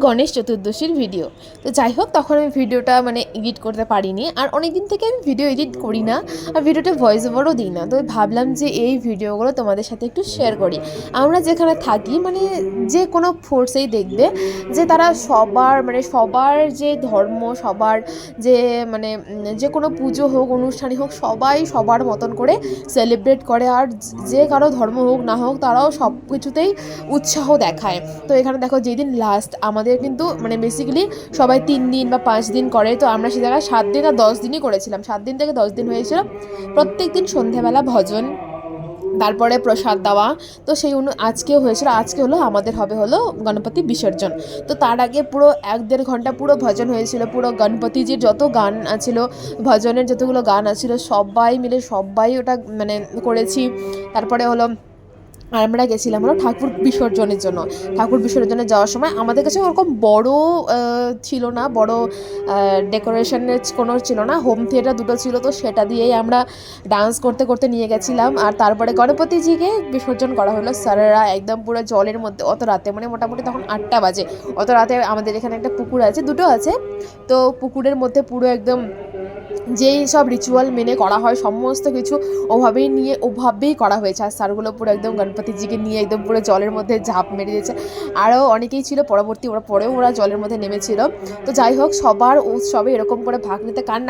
Ganesh চতুর্দশীর video. তো যাই হোক, তখন আমি ভিডিওটা মানে এডিট করতে পারিনি, আর অনেক দিন থেকে আমি ভিডিও এডিট করি না, আর ভিডিওটা ভয়েস ওভারও দিই না। তো ভাবলাম যে এই ভিডিওগুলো তোমাদের সাথে একটু শেয়ার করি। আমরা যেখানে থাকি মানে যে কোনো ফোর্সেই দেখবে যে তারা সবার যে ধর্ম, সবার যে মানে যে কোনো পুজো হোক, অনুষ্ঠানই হোক, সবাই সবার মতন করে সেলিব্রেট করে। আর যে কারো ধর্ম হোক না হোক, তারাও সব কিছুতেই উৎসাহ দেখায়। তো এখানে দেখো, যেদিন লাস্ট আমাদের কিন্তু মানে বেসিক্যালি সবাই 3 দিন বা 5 দিন করে, তো আমরা সে জায়গায় 7 দিন আর 10 দিনই করেছিলাম। 7 দিন থেকে 10 দিন হয়েছিল। প্রত্যেক দিন সন্ধ্যেবেলা ভজন, তারপরে প্রসাদ দেওয়া। তো সেই আজকেও হয়েছিল। আজকে হলো গণপতি বিসর্জন। তো তার আগে পুরো 1-1.5 ঘন্টা পুরো ভজন হয়েছিল। পুরো গণপতিজির যত গান ছিল, ভজনের যতগুলো গান আছিল, সবাই মিলে সবাই ওটা মানে করেছি। তারপরে হলো আমরা গেছিলাম ঠাকুর বিসর্জনের জন্য। ঠাকুর বিসর্জনে যাওয়ার সময় আমাদের কাছে ওরকম বড় ছিল না, বড় ডেকোরেশনের কোনো ছিল না। হোম থিয়েটার 2টো ছিল, তো সেটা দিয়েই আমরা ডান্স করতে করতে নিয়ে গেছিলাম। আর তারপরে গণপতিজিকে বিসর্জন করা হলো। স্যারেরা একদম পুরো জলের মধ্যে, অত রাতে মানে মোটামুটি তখন 8টা বাজে, অত রাতে আমাদের এখানে একটা পুকুর আছে, 2টো আছে। তো পুকুরের মধ্যে পুরো একদম যেই সব রিচুয়াল মেনে করা হয় সমস্ত কিছু ওভাবেই করা হয়েছে। আর স্যারগুলো পুরো একদম গণপতিজিকে নিয়ে একদম পুরো জলের মধ্যে ঝাঁপ মেরে দিয়েছে। আরও অনেকেই ছিল পরেও ওরা জলের মধ্যে নেমেছিল। তো যাই হোক, সবার উৎসবে এরকম করে ভাগ নিতে কার না